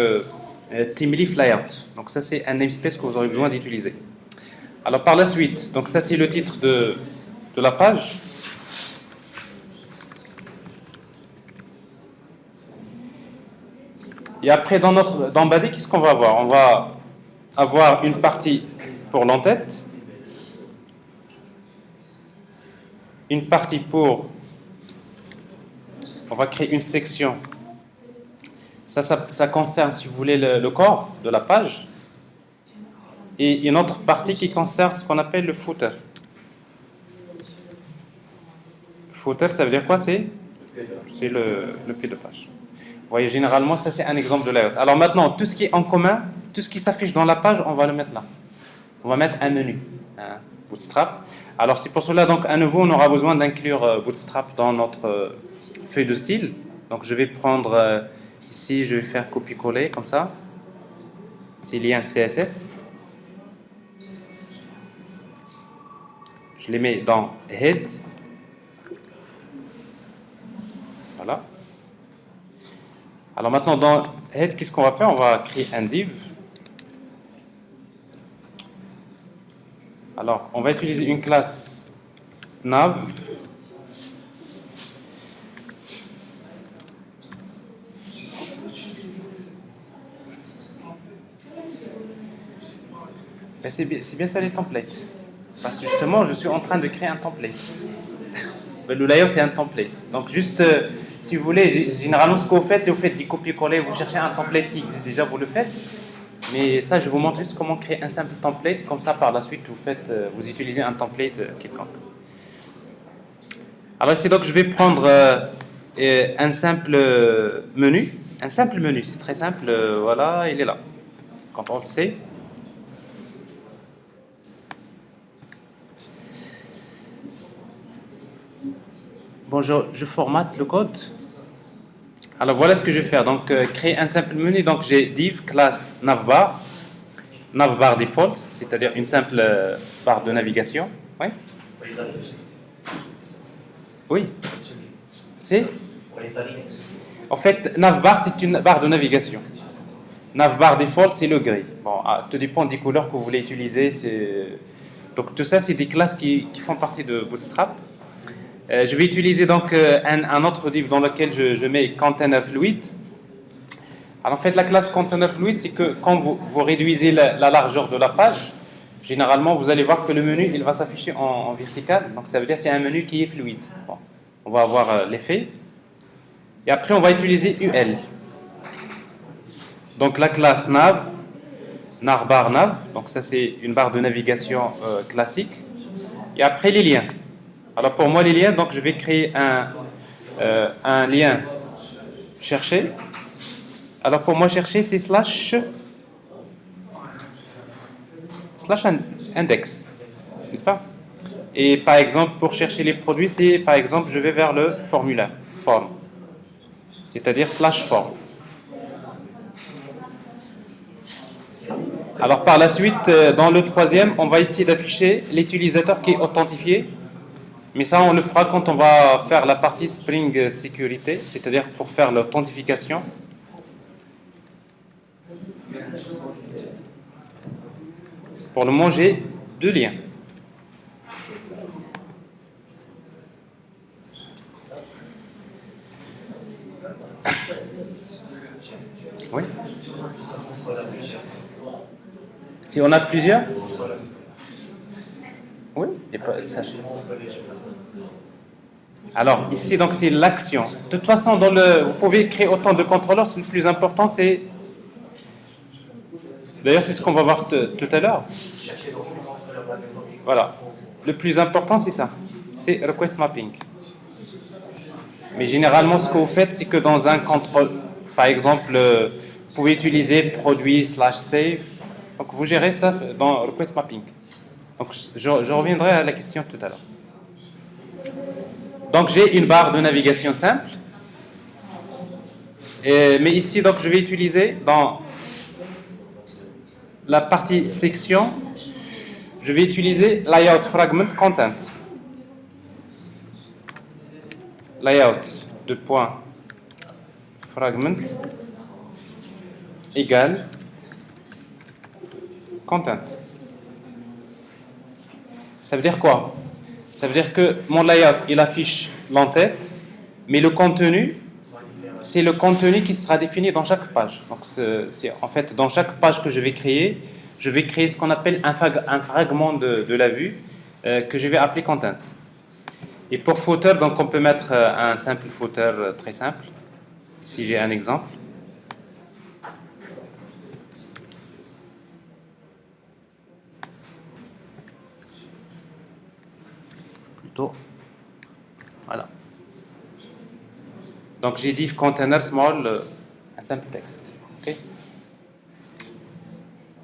Themeleaf layout. Donc ça c'est un namespace que vous aurez besoin d'utiliser. Alors par la suite, donc ça c'est le titre de la page. Et après dans Body, qu'est-ce qu'on va avoir? On va avoir une partie pour l'entête, une partie pour, on va créer une section. Ça concerne, si vous voulez, le corps de la page. Et une autre partie qui concerne ce qu'on appelle le footer. Footer, ça veut dire quoi? C'est le pied de page. Vous voyez, généralement, ça c'est un exemple de layout. Alors maintenant, tout ce qui est en commun, tout ce qui s'affiche dans la page, on va le mettre là. On va mettre un menu, Bootstrap. Alors c'est pour cela, donc à nouveau, on aura besoin d'inclure Bootstrap dans notre feuille de style. Donc je vais prendre ici, je vais faire copier-coller comme ça. Ces liens CSS. Je les mets dans Head. Voilà. Alors maintenant, head, qu'est-ce qu'on va faire? On va créer un div. Alors, on va utiliser une classe nav. Ben, c'est bien ça les templates. Parce que justement, je suis en train de créer un template. Le layout, c'est un template. Donc, juste, si vous voulez, généralement, ce que vous faites, c'est vous faites du copier-coller, vous cherchez un template qui existe déjà, vous le faites. Mais ça, je vais vous montrer juste comment créer un simple template. Comme ça, par la suite, vous utilisez un template quelconque. Alors ici, donc, je vais prendre un simple menu. Un simple menu, c'est très simple. Voilà, il est là. CTRL-C. Bon, je formate le code. Alors voilà ce que je vais faire. Donc créer un simple menu. Donc j'ai div classe navbar, navbar default, c'est-à-dire une simple barre de navigation. Oui. Oui. C'est. En fait, navbar c'est une barre de navigation. Navbar default c'est le gris. Bon, tout dépend des couleurs que vous voulez utiliser. Donc tout ça c'est des classes qui font partie de Bootstrap. Je vais utiliser donc un autre div dans lequel je mets container fluid. Alors en fait la classe container fluid c'est que quand vous réduisez la largeur de la page, généralement vous allez voir que le menu il va s'afficher en vertical, donc ça veut dire que c'est un menu qui est fluide. Bon, on va avoir l'effet. Et après on va utiliser UL. Donc la classe nav, navbar nav, donc ça c'est une barre de navigation classique. Et après les liens. Alors pour moi les liens, donc je vais créer un lien chercher. Alors pour moi chercher c'est slash index, n'est-ce pas? Et par exemple pour chercher les produits c'est par exemple je vais vers le formulaire, form, c'est-à-dire slash form. Alors par la suite dans le troisième on va essayer d'afficher l'utilisateur qui est authentifié. Mais ça, on le fera quand on va faire la partie Spring Sécurité, c'est-à-dire pour faire l'authentification. Pour le moment, j'ai deux liens. Oui. Si on a plusieurs. Oui, et pas, sachez. Alors, ici, donc, c'est l'action. De toute façon, vous pouvez créer autant de contrôleurs. Le plus important, c'est... D'ailleurs, c'est ce qu'on va voir tout à l'heure. Voilà. Le plus important, c'est ça. C'est request mapping. Mais généralement, ce que vous faites, c'est que dans un contrôle, par exemple, vous pouvez utiliser produit /save. Donc, vous gérez ça dans request mapping. Donc, je reviendrai à la question tout à l'heure. Donc, j'ai une barre de navigation simple. Mais ici, donc, je vais utiliser dans la partie section, je vais utiliser layout fragment content. Layout de point fragment égale content. Ça veut dire quoi? Ça veut dire que mon layout, il affiche l'entête, mais le contenu, c'est le contenu qui sera défini dans chaque page. Donc, c'est en fait, dans chaque page que je vais créer ce qu'on appelle un fragment de la vue que je vais appeler content. Et pour footer, donc on peut mettre un simple footer très simple. Si j'ai un exemple. Voilà. Donc j'ai dit container small, un simple texte. Okay.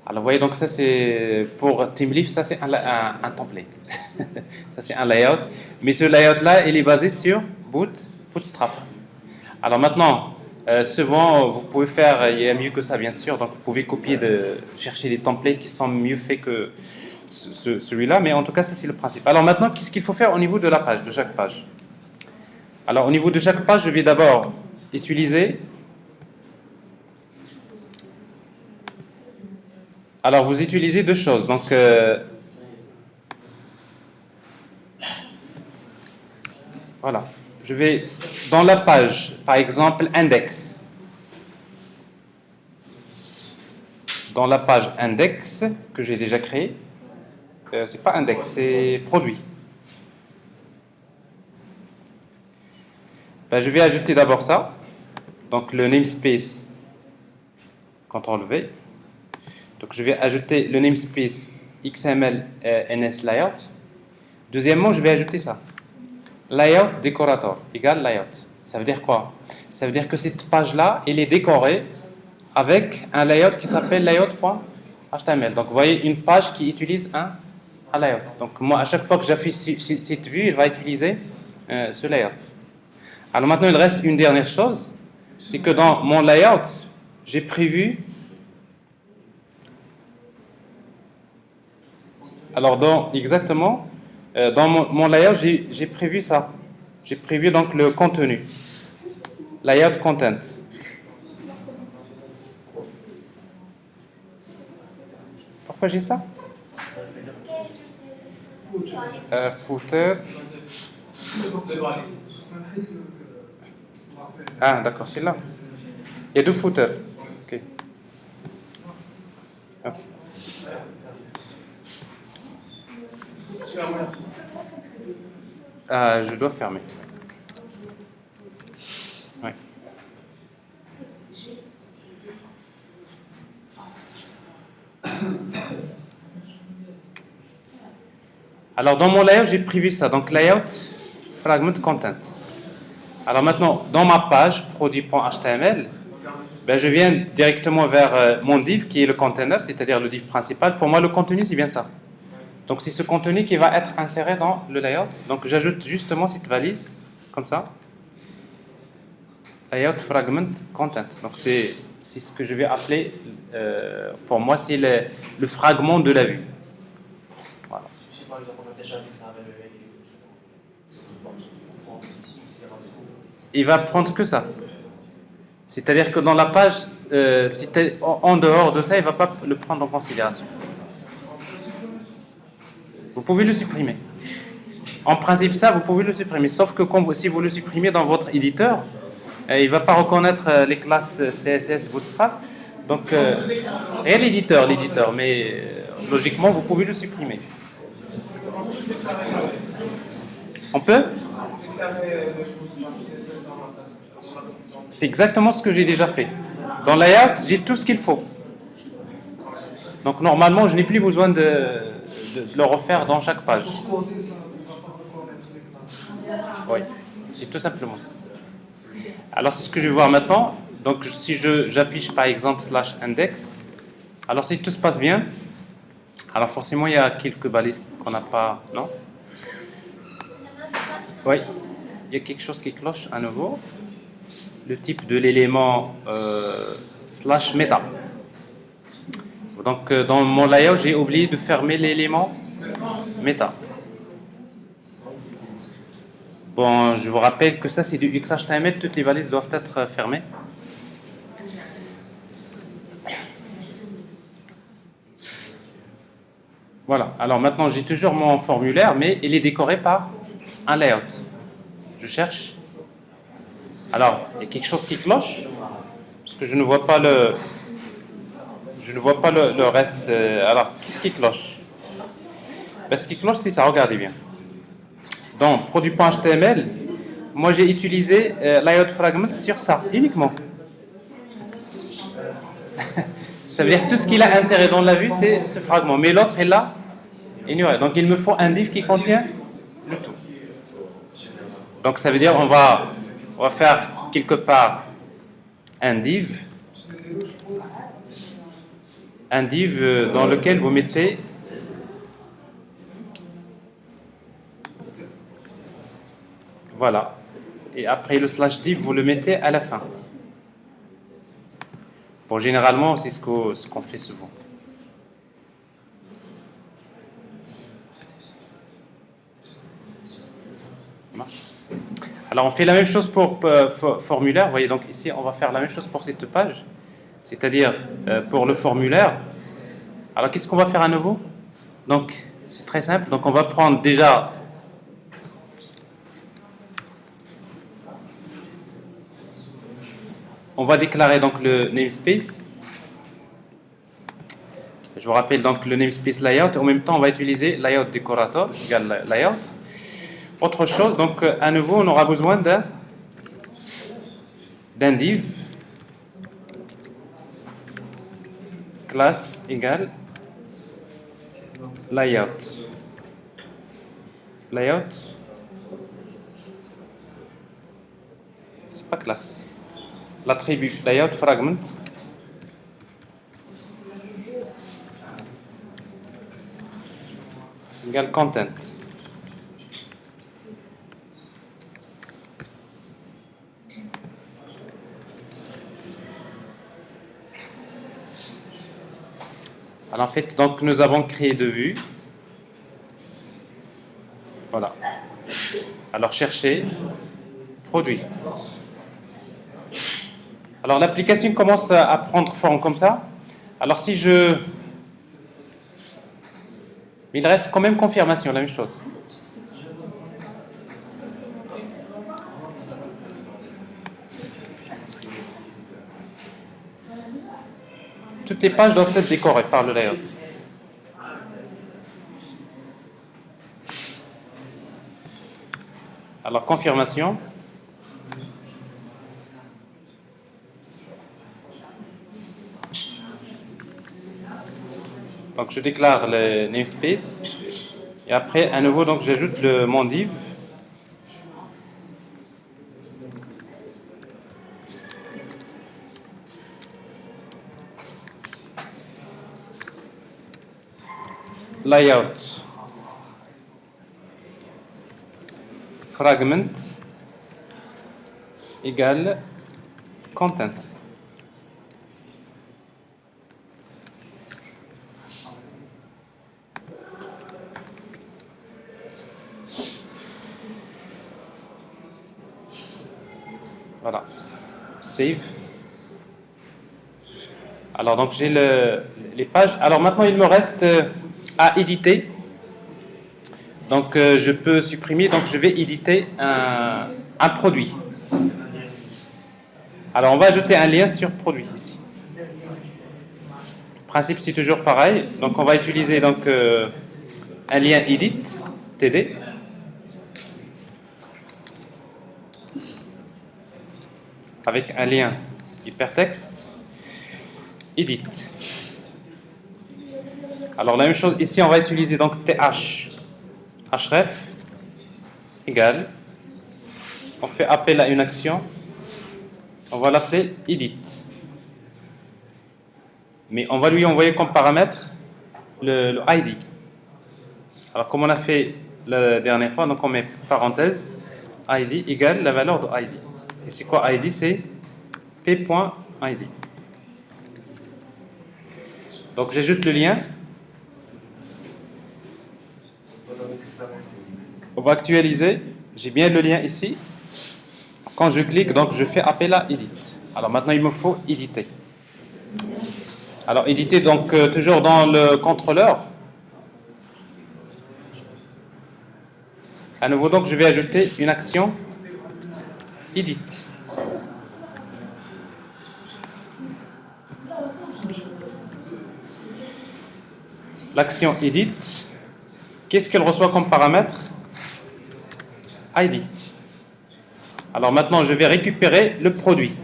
Alors vous voyez, donc ça c'est pour TeamLeaf, ça c'est un template. Ça c'est un layout. Mais ce layout là, il est basé sur Bootstrap. Alors maintenant, souvent vous pouvez faire, il y a mieux que ça bien sûr. Donc vous pouvez chercher des templates qui sont mieux faits que celui-là. Mais en tout cas, ça c'est le principe. Alors maintenant, qu'est-ce qu'il faut faire au niveau de la page, de chaque page? Alors au niveau de chaque page, je vais d'abord utiliser Alors, vous utilisez deux choses. Donc, voilà. Je vais dans la page, par exemple, index. Dans la page index que j'ai déjà créée, c'est pas index, c'est produit. Ben, je vais ajouter d'abord ça. Donc, le namespace, CTRL V. Donc, je vais ajouter le namespace XML NS Layout. Deuxièmement, je vais ajouter ça. Layout décorator égale layout. Ça veut dire quoi? Ça veut dire que cette page-là, elle est décorée avec un layout qui s'appelle layout.html. Donc, vous voyez une page qui utilise un layout. Donc, moi, à chaque fois que j'affiche cette vue, il va utiliser ce layout. Alors maintenant, il reste une dernière chose. C'est que dans mon layout, j'ai prévu... Alors, exactement, dans mon layout, j'ai prévu ça. J'ai prévu donc le contenu. Layout content. Pourquoi j'ai ça? Footer. Ah, d'accord, c'est là. Il y a deux footers. Ok. Ok. Je dois fermer. Oui. Alors, dans mon layout, j'ai prévu ça. Donc, layout, fragment content. Alors maintenant, dans ma page produit.html, ben, je viens directement vers mon div qui est le container, c'est-à-dire le div principal. Pour moi, le contenu, c'est bien ça. Donc, c'est ce contenu qui va être inséré dans le layout. Donc, j'ajoute justement cette valise, comme ça. Layout fragment content. Donc, c'est ce que je vais appeler, pour moi, c'est le fragment de la vue. Voilà. Si par exemple on a déjà déclaré le mail, Il va prendre que ça. C'est-à-dire que dans la page, si tu es en dehors de ça, il ne va pas le prendre en considération. Vous pouvez le supprimer. En principe, ça, vous pouvez le supprimer. Sauf que si vous le supprimez dans votre éditeur, il ne va pas reconnaître les classes CSS Bootstrap. Donc, et l'éditeur, mais logiquement, vous pouvez le supprimer. On peut? C'est exactement ce que j'ai déjà fait. Dans Layout, j'ai tout ce qu'il faut. Donc, normalement, je n'ai plus besoin de le refaire dans chaque page. Oui, c'est tout simplement ça. Alors, c'est ce que je vais voir maintenant. Donc, si j'affiche par exemple /index, alors si tout se passe bien, alors forcément, il y a quelques balises qu'on n'a pas, non? Oui, il y a quelque chose qui cloche à nouveau. Le type de l'élément /meta. Donc, dans mon layout, j'ai oublié de fermer l'élément meta. Bon, je vous rappelle que ça, c'est du XHTML. Toutes les balises doivent être fermées. Voilà. Alors maintenant, j'ai toujours mon formulaire, mais il est décoré par un layout. Je cherche. Alors, il y a quelque chose qui cloche, parce que je ne vois pas le reste. Alors, qu'est-ce qui cloche? Ben, ce qui cloche, c'est ça. Regardez bien. Dans produit.html, moi j'ai utilisé layout fragment sur ça, uniquement. Ça veut dire que tout ce qu'il a inséré dans la vue, c'est ce fragment. Mais l'autre est là, ignoré. Donc il me faut un div qui contient le tout. Donc ça veut dire on va faire quelque part un div dans lequel vous mettez voilà. Et après le /div, vous le mettez à la fin. Bon, généralement, c'est ce qu'on fait souvent. Ça marche. Alors, on fait la même chose pour formulaire. Vous voyez, donc ici, on va faire la même chose pour cette page. C'est-à-dire, pour le formulaire, Alors, qu'est-ce qu'on va faire à nouveau? Donc, c'est très simple. Donc, on va prendre déjà... On va déclarer donc le namespace. Je vous rappelle donc le namespace layout. En même temps, on va utiliser layout decorator égale layout. Autre chose, donc à nouveau, on aura besoin d'un div classe égale layout. Layout, c'est pas classe. L'attribut layout fragment égale content. Alors en fait, donc nous avons créé deux vues. Voilà. Alors chercher produit. Alors l'application commence à prendre forme comme ça. Alors si je... Mais il reste quand même confirmation, la même chose. Toutes les pages doivent être décorées par le layout. Alors confirmation. Donc je déclare le namespace et après à nouveau donc j'ajoute mon div. Layout fragment égale content. Voilà. Save. Alors donc j'ai les pages. Alors maintenant il me reste à éditer. Donc je peux supprimer. Donc je vais éditer un produit. Alors on va ajouter un lien sur produit ici. Le principe c'est toujours pareil. Donc on va utiliser donc un lien edit td. Avec un lien hypertexte edit. Alors la même chose ici, on va utiliser donc th href égale, on fait appel à une action, on va l'appeler edit, mais on va lui envoyer comme paramètre le id. Alors comme on a fait la dernière fois, donc on met parenthèse id égale la valeur de id. Et c'est quoi id? C'est p.id. Donc j'ajoute le lien. On va actualiser. J'ai bien le lien ici. Quand je clique, donc je fais appel à edit. Alors maintenant il me faut éditer. Alors éditer donc toujours dans le contrôleur. À nouveau donc je vais ajouter une action edit. L'action edit, qu'est-ce qu'elle reçoit comme paramètre? ID. Alors maintenant, je vais récupérer le produit.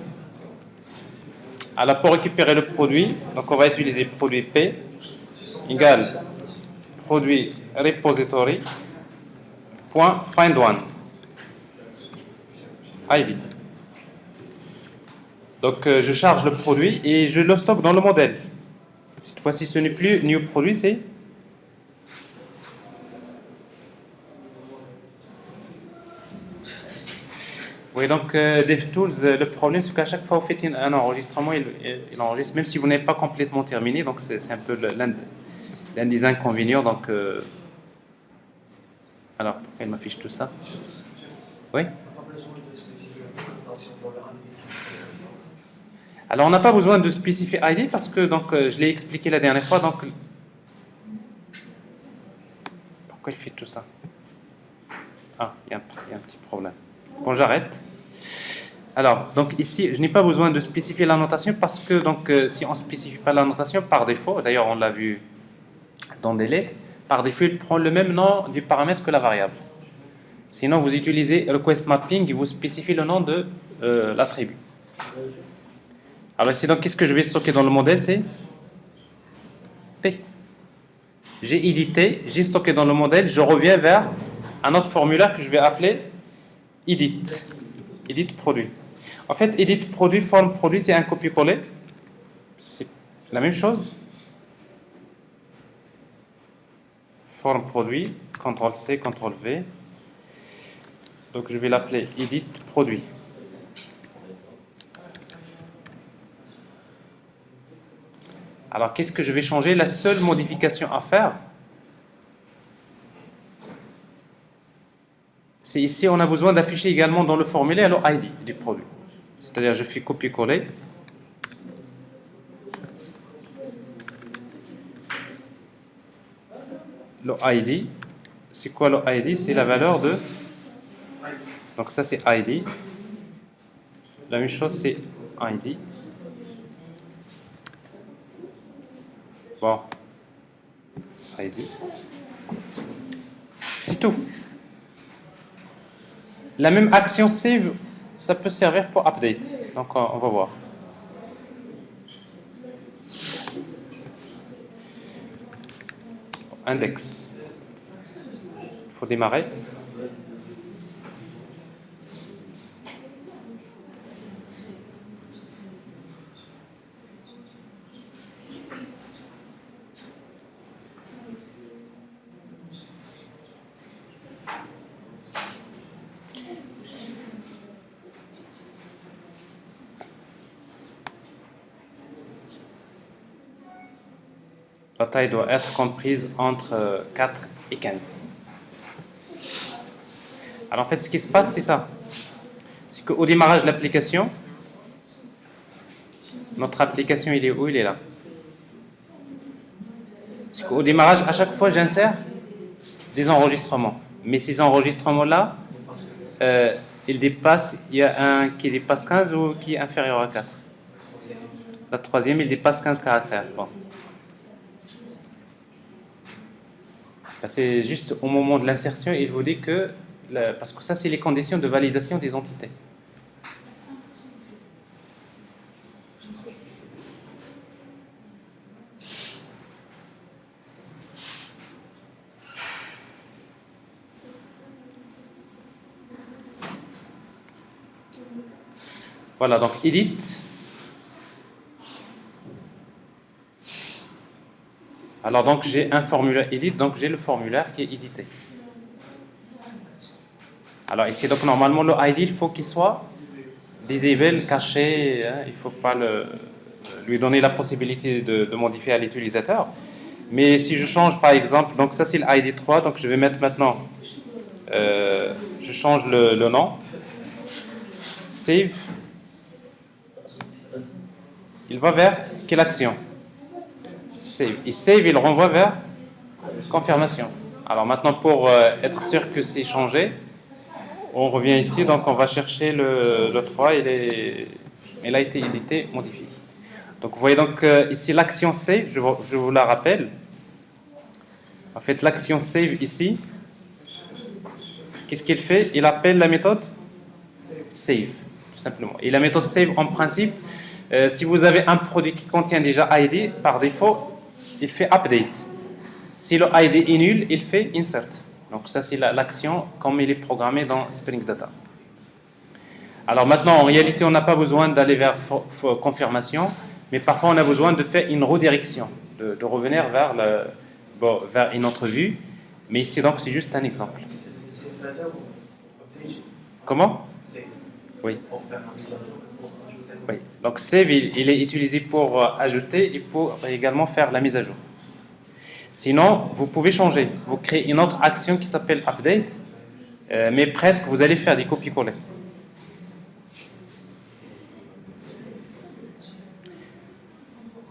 Alors pour récupérer le produit, donc on va utiliser produit P égale produit repository point find one ID. Donc je charge le produit et je le stocke dans le modèle. Cette fois-ci, ce n'est plus new produit, c'est oui, donc DevTools, le problème c'est qu'à chaque fois vous faites un enregistrement, il enregistre, même si vous n'êtes pas complètement terminé, donc c'est un peu l'un des inconvénients. Donc, alors, pourquoi il m'affiche tout ça? Oui. Alors, on n'a pas besoin de spécifier ID parce que, donc, je l'ai expliqué la dernière fois, donc Pourquoi il fait tout ça? Ah, il y a un petit problème. Bon, j'arrête. Alors, donc ici, je n'ai pas besoin de spécifier la notation parce que donc, si on ne spécifie pas la notation, par défaut, d'ailleurs on l'a vu dans delete, par défaut il prend le même nom du paramètre que la variable. Sinon, vous utilisez request mapping et vous spécifiez le nom de l'attribut. Alors ici, donc, qu'est-ce que je vais stocker dans le modèle? C'est P. J'ai édité, j'ai stocké dans le modèle, je reviens vers un autre formulaire que je vais appeler edit. Edit produit. En fait, edit produit, forme produit, c'est un copier-coller. C'est la même chose. Forme produit, CTRL-C, CTRL-V. Donc je vais l'appeler edit produit. Alors qu'est-ce que je vais changer? La seule modification à faire, c'est ici on a besoin d'afficher également dans le formulaire le ID du produit. C'est-à-dire je fais copier-coller. Le ID, c'est quoi le ID? C'est la valeur de... Donc ça c'est ID. La même chose c'est ID. Bon. ID. C'est tout. La même action save, ça peut servir pour update. Donc on va voir. Index. Il faut démarrer. La taille doit être comprise entre 4 et 15. Alors en fait, ce qui se passe, c'est ça. C'est qu'au démarrage de l'application, notre application, il est où? Il est là. C'est qu'au démarrage, à chaque fois, j'insère des enregistrements. Mais ces enregistrements-là, ils dépassent, il y a un qui dépasse 15 ou qui est inférieur à 4. La troisième, il dépasse 15 caractères. Bon. C'est juste au moment de l'insertion, il vous dit que, parce que ça, c'est les conditions de validation des entités. Voilà, donc edit. Alors donc j'ai un formulaire edit, donc j'ai le formulaire qui est édité. Alors ici donc normalement le ID il faut qu'il soit disable, caché, hein, il ne faut pas lui donner la possibilité de modifier à l'utilisateur. Mais si je change par exemple, donc ça c'est le ID 3, donc je vais mettre maintenant, je change le nom, save, il va vers quelle action? Save. Et save, il renvoie vers confirmation. Alors maintenant, pour être sûr que c'est changé, on revient ici, donc on va chercher le 3, il a été édité, modifié. Donc vous voyez donc ici l'action save, je vous la rappelle. En fait, l'action save ici, qu'est-ce qu'il fait? Il appelle la méthode save, tout simplement. Et la méthode save, en principe, si vous avez un produit qui contient déjà ID, par défaut, il fait update. Si le ID est nul, il fait insert. Donc ça, c'est l'action comme il est programmé dans Spring Data. Alors maintenant, en réalité, on n'a pas besoin d'aller vers confirmation, mais parfois on a besoin de faire une redirection, de revenir vers une autre vue. Mais ici, donc, c'est juste un exemple. Comment? Oui. Oui. Donc save, il est utilisé pour ajouter et pour également faire la mise à jour. Sinon, vous pouvez changer. Vous créez une autre action qui s'appelle update, mais presque vous allez faire des copier-coller.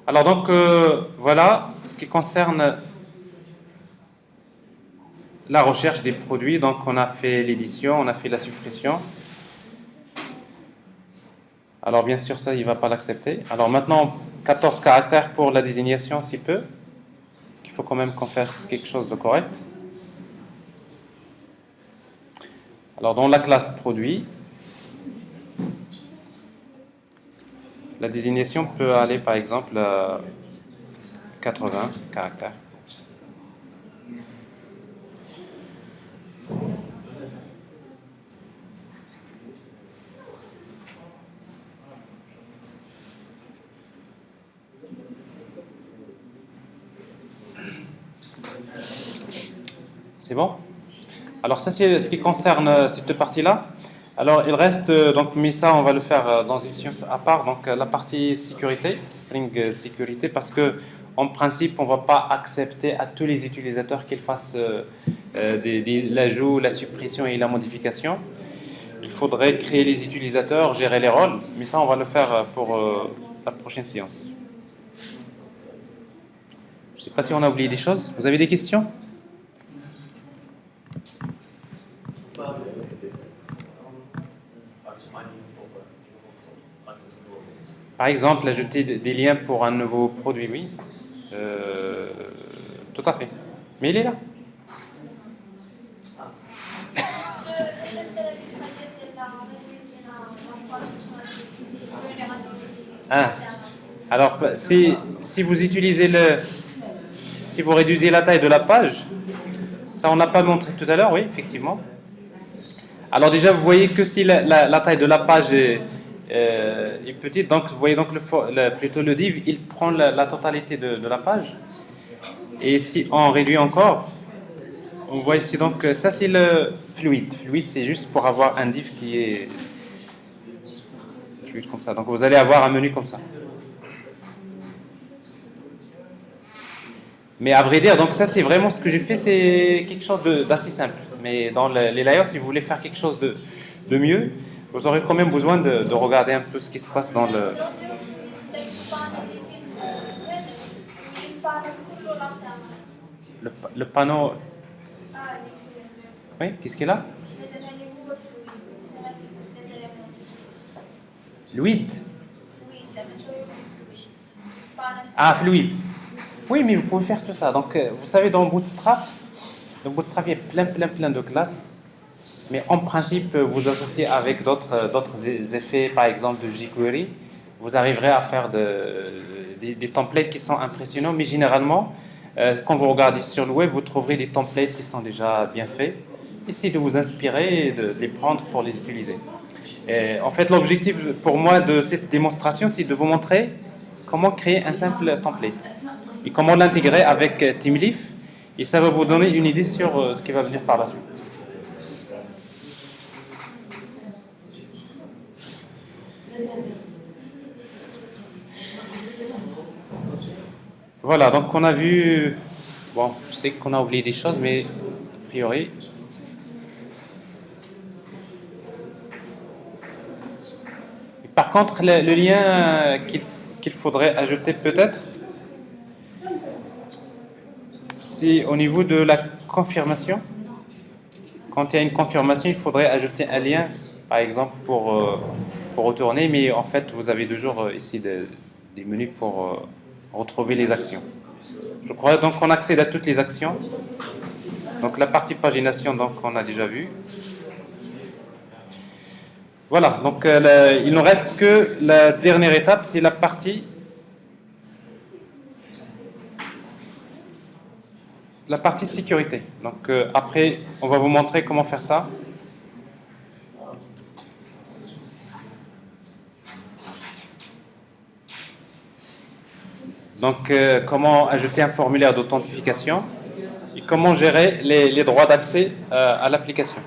Alors donc voilà ce qui concerne la recherche des produits. Donc, on a fait l'édition, on a fait la suppression. Alors, bien sûr, ça, il ne va pas l'accepter. Alors, maintenant, 14 caractères pour la désignation, si peu. Il faut quand même qu'on fasse quelque chose de correct. Alors, dans la classe produit, la désignation peut aller, par exemple, à 80 caractères. C'est bon? Alors ça, c'est ce qui concerne cette partie-là. Alors il reste, donc, mais ça, on va le faire dans une science à part, donc la partie sécurité, Spring sécurité, parce que en principe, on ne va pas accepter à tous les utilisateurs qu'ils fassent l'ajout, la suppression et la modification. Il faudrait créer les utilisateurs, gérer les rôles, mais ça, on va le faire pour la prochaine séance. Je ne sais pas si on a oublié des choses. Vous avez des questions? Par exemple, ajouter des liens pour un nouveau produit, oui. Tout à fait. Mais il est là. Ah. Alors, si vous utilisez si vous réduisez la taille de la page, ça on n'a pas montré tout à l'heure, oui, effectivement. Alors déjà, vous voyez que si la taille de la page est petite, donc vous voyez donc plutôt le div, il prend la totalité de la page. Et si on réduit encore, on voit ici donc ça c'est le fluide. Fluide, c'est juste pour avoir un div qui est fluide comme ça. Donc vous allez avoir un menu comme ça. Mais à vrai dire, donc ça c'est vraiment ce que j'ai fait, c'est quelque chose d'assez simple. Mais dans les layers, si vous voulez faire quelque chose de mieux, vous aurez quand même besoin de regarder un peu ce qui se passe dans le panneau. Oui, qu'est-ce qu'il y a là? Fluide. Ah, fluide. Oui, mais vous pouvez faire tout ça. Donc, vous savez, dans Bootstrap, il y a plein de classes. Mais en principe, vous associez avec d'autres effets, par exemple de jQuery, vous arriverez à faire des templates qui sont impressionnants. Mais généralement, quand vous regardez sur le web, vous trouverez des templates qui sont déjà bien faits. Essayez de vous inspirer et de les prendre pour les utiliser. Et en fait, l'objectif pour moi de cette démonstration, c'est de vous montrer comment créer un simple template et comment l'intégrer avec TeamLeaf. Et ça va vous donner une idée sur ce qui va venir par la suite. Voilà, donc on a vu, bon, je sais qu'on a oublié des choses, mais a priori. Et par contre, le lien qu'il faudrait ajouter peut-être, c'est au niveau de la confirmation. Quand il y a une confirmation, il faudrait ajouter un lien, par exemple, pour retourner, mais en fait, vous avez toujours ici des menus pour retrouver les actions. Je crois donc qu'on accède à toutes les actions. Donc la partie pagination, donc on a déjà vu. Voilà, donc il ne reste que la dernière étape, c'est la partie sécurité. Donc après, on va vous montrer comment faire ça. Donc comment ajouter un formulaire d'authentification et comment gérer les droits d'accès à l'application.